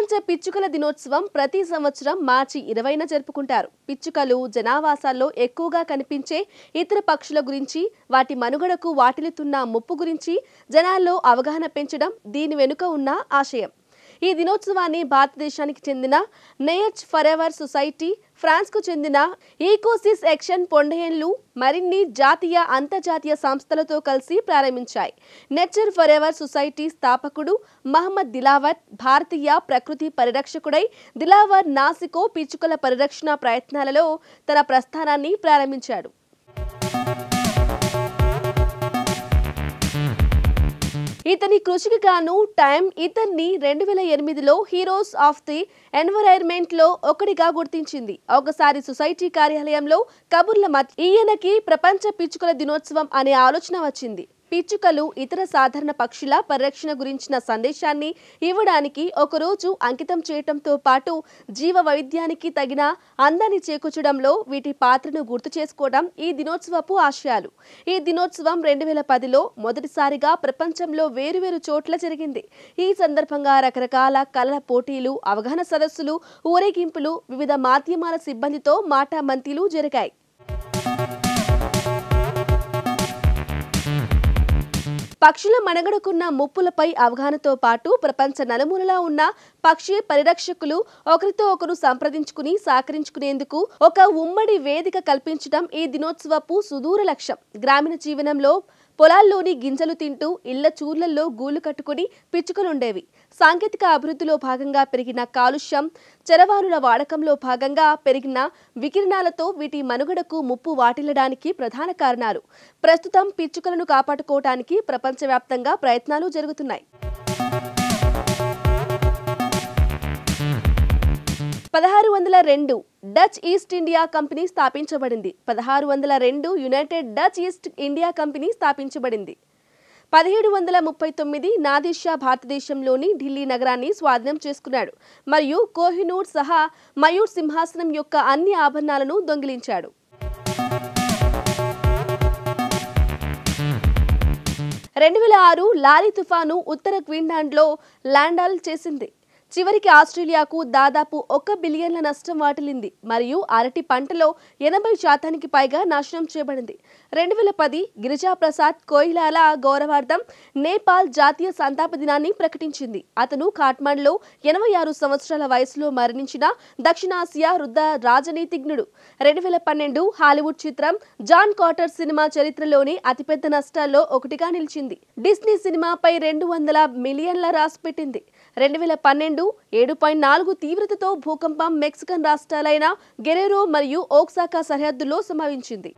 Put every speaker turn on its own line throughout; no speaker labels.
ప్రపంచ పిచ్చుకల దినోత్సవం ప్రతి సంవత్సరం మార్చి 20న జరుపుకుంటారు. పిచ్చుకలు జనావాసాల్లో ఎక్కువగా కనిపించే ఇతర పక్షుల గురించి, వాటి మనుగడకు వాటిల్లుతున్న ముప్పు గురించి జనాల్లో అవగాహన పెంచడం దీని వెనుక ఉన్న ఆశయం. ఈ దినోత్సవాన్ని భారతదేశానికి చెందిన నేచర్ ఫరెవర్ సొసైటీ, ఫ్రాన్స్కు చెందిన ఈకోసిస్ యాక్షన్ పొండేయన్లు మరిన్ని జాతీయ అంతర్జాతీయ సంస్థలతో కలిసి ప్రారంభించాయి. నేచర్ ఫరెవర్ సొసైటీ స్థాపకుడు మహమ్మద్ దిలావర్ భారతీయ ప్రకృతి పరిరక్షకుడై దిలావర్ నాసికో పిచ్చుకల పరిరక్షణ ప్రయత్నాలలో తన ప్రస్థానాన్ని ప్రారంభించాడు. ఇతని కృషికి గాను టైమ్ ఇతన్ని 2008లో హీరోస్ ఆఫ్ ది ఎన్వైరన్మెంట్ లో ఒకటిగా గుర్తించింది. ఒకసారి సొసైటీ కార్యాలయంలో కబుర్ల మధ్య ఈయనకి ప్రపంచ పిచ్చుకల దినోత్సవం అనే ఆలోచన వచ్చింది. పిచ్చుకలు ఇతర సాధారణ పక్షుల పరిరక్షణ గురించిన సందేశాన్ని ఇవ్వడానికి ఒకరోజు అంకితం చేయటంతో పాటు జీవ వైవిధ్యానికి తగిన అందాన్ని చేకూర్చడంలో వీటి పాత్రను గుర్తు చేసుకోవడం ఈ దినోత్సవపు ఆశయాలు. ఈ దినోత్సవం 2010లో మొదటిసారిగా ప్రపంచంలో వేరువేరు చోట్ల జరిగింది. ఈ సందర్భంగా రకరకాల కళల పోటీలు, అవగాహన సదస్సులు, ఊరేగింపులు, వివిధ మాధ్యమాల సిబ్బందితో మాటామంతీలు జరిగాయి. పక్షుల మనుగడకున్న ముప్పులపై అవగాహనతో పాటు ప్రపంచ నలుమూలలా ఉన్న పక్షి పరిరక్షకులు ఒకరితో ఒకరు సంప్రదించుకుని సహకరించుకునేందుకు ఒక ఉమ్మడి వేదిక కల్పించడం ఈ దినోత్సవపు సుదూర లక్ష్యం. గ్రామీణ జీవనంలో పొలాల్లోని గింజలు తింటూ ఇళ్ల చూర్లల్లో గూళ్లు కట్టుకుని పిచ్చుకలుండేవి. సాంకేతిక అభివృద్ధిలో భాగంగా పెరిగిన కాలుష్యం, చరవాణుల వాడకంలో భాగంగా పెరిగిన వికిరణాలతో వీటి మనుగడకు ముప్పు వాటిల్లడానికి ప్రధాన కారణాలు. ప్రస్తుతం పిచ్చుకలను కాపాడుకోవటానికి ప్రపంచవ్యాప్తంగా ప్రయత్నాలు జరుగుతున్నాయి. 1602 డచ్ ఈస్ట్ ఇండియా కంపెనీ స్థాపించబడింది. 1602 United Dutch east India company స్థాపించబడింది. 1739 నాదిర్ షా భారతదేశంలోని ఢిల్లీ నగరాన్ని స్వాధీనం చేసుకున్నాడు మరియు కోహినూర్ సహా మయూర్ సింహాసనం యొక్క అన్ని ఆభరణాలను దొంగిలించాడు. 2006 లారీ తుఫాను ఉత్తర క్వీన్లాండ్లో ల్యాండాల్ చేసింది. చివరికి ఆస్ట్రేలియాకు దాదాపు 1 బిలియన్ నష్టం వాటిల్లింది మరియు అరటి పంటలో 80% పైగా నాశనం చేయబడింది. 2010 గిరిజా ప్రసాద్ కోయిలాల గౌరవార్థం నేపాల్ జాతీయ సంతాప దినాన్ని ప్రకటించింది. అతను ఖాట్మండ్లో 86 సంవత్సరాల వయసులో మరణించిన దక్షిణాసియా వృద్ధ రాజనీతిజ్ఞుడు. 2012 హాలీవుడ్ చిత్రం జాన్ కార్టర్ సినిమా చరిత్రలోని అతిపెద్ద నష్టాల్లో ఒకటిగా నిలిచింది. డిస్నీ సినిమాపై 200 మిలియన్ల రాసిపెట్టింది. 2012 7.4 తీవ్రతతో భూకంపం మెక్సికన్ రాష్ట్రాలైన గెరెరో మరియు ఓక్సాకా సరిహద్దుల్లో సంభవించింది.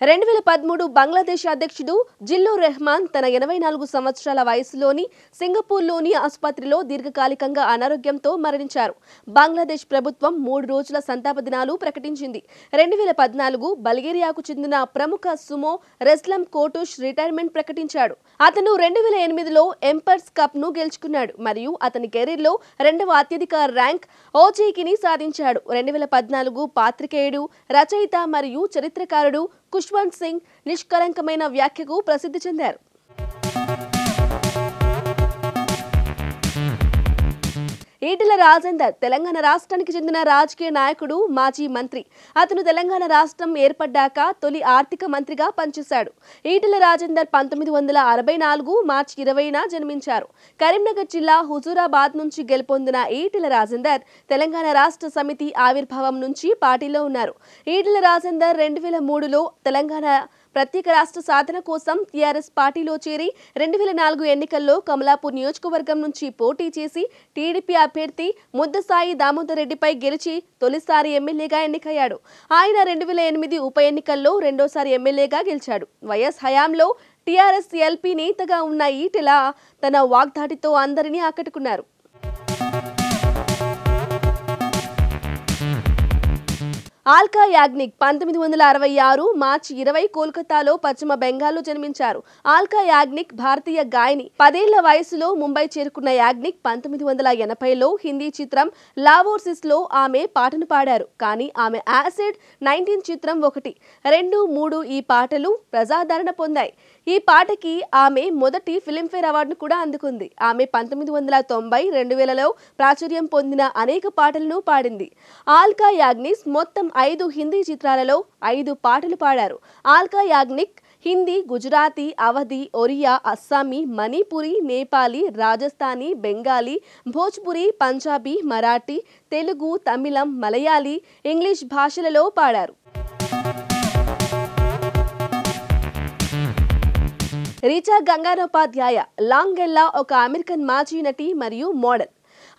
2013 బంగ్లాదేశ్ అధ్యక్షుడు జిల్లుర్ రెహమాన్ తన 84 సంవత్సరాల వయసులోని సింగపూర్లోని ఆసుపత్రిలో దీర్ఘకాలికంగా అనారోగ్యంతో మరణించారు. బంగ్లాదేశ్ ప్రభుత్వం 3 రోజుల సంతాప దినాలు ప్రకటించింది. 2014 బల్గేరియాకు చెందిన ప్రముఖ సుమో రెస్లర్ కోటుష్ రిటైర్మెంట్ ప్రకటించాడు. అతను 2008లో ఎంపైర్స్ కప్ ను గెలుచుకున్నాడు మరియు అతని కెరీర్లో 2వ అత్యధిక ర్యాంక్ ఓజీకిని సాధించాడు. 2014 పాత్రికేయుడు, రచయిత మరియు చరిత్రకారుడు ఖుష్వంత్ సింగ్ నిష్కలంకమైన వ్యాఖ్యకు ప్రసిద్ధి చెందారు. ఈటెల రాజేందర్ తెలంగాణ రాష్ట్రానికి చెందిన రాజకీయ నాయకుడు, మాజీ మంత్రి. అతను తెలంగాణ రాష్ట్రం ఏర్పడ్డాక తొలి ఆర్థిక మంత్రిగా పనిచేశాడు. ఈటెల రాజేందర్ 1964 మార్చి 20న జన్మించారు. కరీంనగర్ జిల్లా హుజూరాబాద్ నుంచి గెలుపొందిన ఈటెల రాజేందర్ తెలంగాణ రాష్ట్ర సమితి ఆవిర్భావం నుంచి పార్టీలో ఉన్నారు. ఈటెల రాజేందర్ 2003లో తెలంగాణ ప్రత్యేక రాష్ట్ర సాధన కోసం టీఆర్ఎస్ పార్టీలో చేరి 2004 ఎన్నికల్లో కమలాపూర్ నియోజకవర్గం నుంచి పోటీ చేసి టీడీపీ అభ్యర్థి ముద్దసాయి దామోదర్ రెడ్డిపై గెలిచి తొలిసారి ఎమ్మెల్యేగా ఎన్నికయ్యాడు. ఆయన 2008 ఉప ఎన్నికల్లో రెండోసారి ఎమ్మెల్యేగా గెలిచాడు. వైఎస్ హయాంలో టీఆర్ఎస్ ఎల్పీ నేతగా ఉన్న ఈటెల తన వాగ్దాటితో అందరినీ ఆకట్టుకున్నారు. ఆల్కా యాగ్నిక్ 1966 మార్చి 20 కోల్కతాలో పశ్చిమ బెంగాల్లో జన్మించారు. ఆల్కా యాగ్నిక్ భారతీయ గాయని. 10 ఏళ్ల వయసులో ముంబై చేరుకున్న యాగ్నిక్ 1980లో హిందీ చిత్రం లావోర్సిస్లో ఆమె పాటను పాడారు. కానీ ఆమె యాసిడ్ 19 చిత్రం 1, 2, 3 ఈ పాటలు ప్రజాదరణ పొందాయి. ఈ పాటకి ఆమె మొదటి ఫిల్మ్ఫేర్ అవార్డును కూడా అందుకుంది. ఆమె 1990, 2000లో ప్రాచుర్యం పొందిన అనేక పాటలను పాడింది. ఆల్కా యాగ్నిక్ మొత్తం 5 హిందీ చిత్రాలలో 5 పాటలు పాడారు. ఆల్కా యాగ్నిక్ హిందీ, గుజరాతీ, అవధి, ఒరియా, అస్సామీ, మణిపురి, నేపాలీ, రాజస్థానీ, బెంగాలీ, భోజ్పురి, పంజాబీ, మరాఠీ, తెలుగు, తమిళం, మలయాళీ, ఇంగ్లీష్ భాషలలో పాడారు. రీచా గంగానోపాధ్యాయ లాంగెల్లా ఒక అమెరికన్ మాజీ నటి మరియు మోడల్.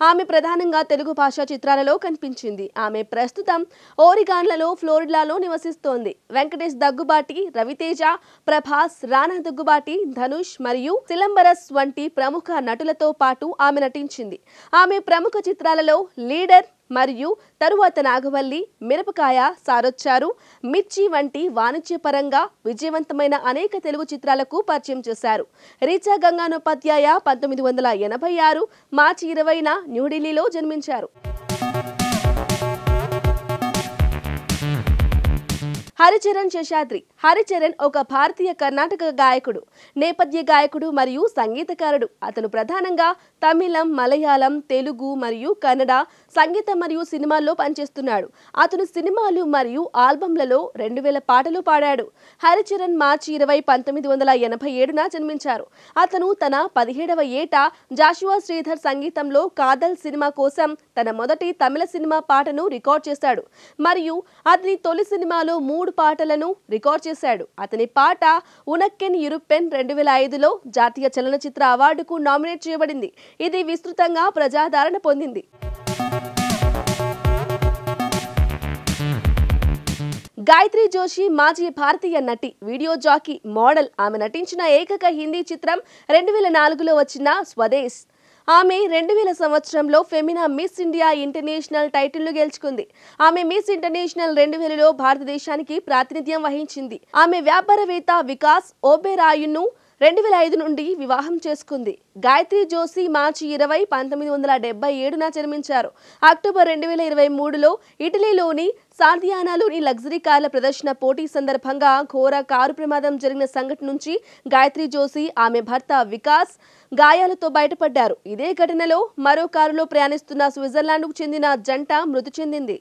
ఆమె ప్రధానంగా తెలుగు భాషా చిత్రాలలో కనిపించింది. ఆమె ప్రస్తుతం ఓరిగాన్లలో, ఫ్లోరిడాలో నివసిస్తోంది. వెంకటేష్ దగ్గుబాటి, రవితేజ, ప్రభాస్, రానా దగ్గుబాటి, ధనుష్ మరియు సిలంబరస్ వంటి ప్రముఖ నటులతో పాటు ఆమె నటించింది. ఆమె ప్రముఖ చిత్రాలలో లీడర్ మరియు తరువాత నాగవల్లి, మిరపకాయ, సారొచ్చారు, మిర్చి వంటి వాణిజ్యపరంగా విజయవంతమైన అనేక తెలుగు చిత్రాలకు పరిచయం చేశారు. రీచా గంగానోపాధ్యాయ 1986 మార్చి 20న న్యూఢిల్లీలో జన్మించారు. హరిచరణ్ శేషాద్రి. హరిచరణ్ ఒక భారతీయ కర్ణాటక గాయకుడు, నేపథ్య గాయకుడు మరియు సంగీతకారుడు. అతను ప్రధానంగా తమిళం, మలయాళం, తెలుగు మరియు కన్నడ సంగీతం మరియు సినిమాల్లో పనిచేస్తున్నాడు. అతను సినిమాలు మరియు ఆల్బమ్లలో 2000 పాటలు పాడాడు. హరిచరణ్ మార్చి 20, 1987న జన్మించారు. అతను తన 17వ ఏట జాషువా శ్రీధర్ సంగీతంలో కాదల్ సినిమా కోసం తన మొదటి తమిళ సినిమా పాటను రికార్డ్ చేశాడు మరియు అతని తొలి సినిమాలో 3 పాటలను రికార్డ్ చేశాడు. అతని పాట ఉనక్కెన్ ఇరుప్పెన్ 2005లో జాతీయ చలనచిత్ర అవార్డుకు నామినేట్ చేయబడింది. ఇది విస్తృతంగా ప్రజాదరణ పొందింది. గాయత్రి జోషి మాజీ భారతీయ నటి, వీడియో జాకీ, మోడల్. ఆమె నటించిన ఏకైక హిందీ చిత్రం 2004లో వచ్చిన స్వదేశ్. ఆమె 2000 సంవత్సరంలో ఫెమినా మిస్ ఇండియా ఇంటర్నేషనల్ టైటిల్ను గెలుచుకుంది. ఆమె మిస్ ఇంటర్నేషనల్ 2000లో భారతదేశానికి ప్రాతినిధ్యం వహించింది. ఆమె వ్యాపారవేత్త వికాస్ ఓబెరాయ్ను 2005 నుండి వివాహం చేసుకుంది. గాయత్రి జోషి మార్చి 20, 1977న జన్మించారు. అక్టోబర్ 2023లో ఇటలీలోని సార్దియానాలోని లగ్జరీ కార్ల ప్రదర్శన పోటీ సందర్భంగా ఘోర కారు ప్రమాదం జరిగిన సంఘటన నుంచి గాయత్రి జోషి, ఆమె భర్త వికాస్ గాయాలతో బయటపడ్డారు. ఇదే ఘటనలో మరో కారులో ప్రయాణిస్తున్న స్విట్జర్లాండ్కు చెందిన జంట మృతి చెందింది.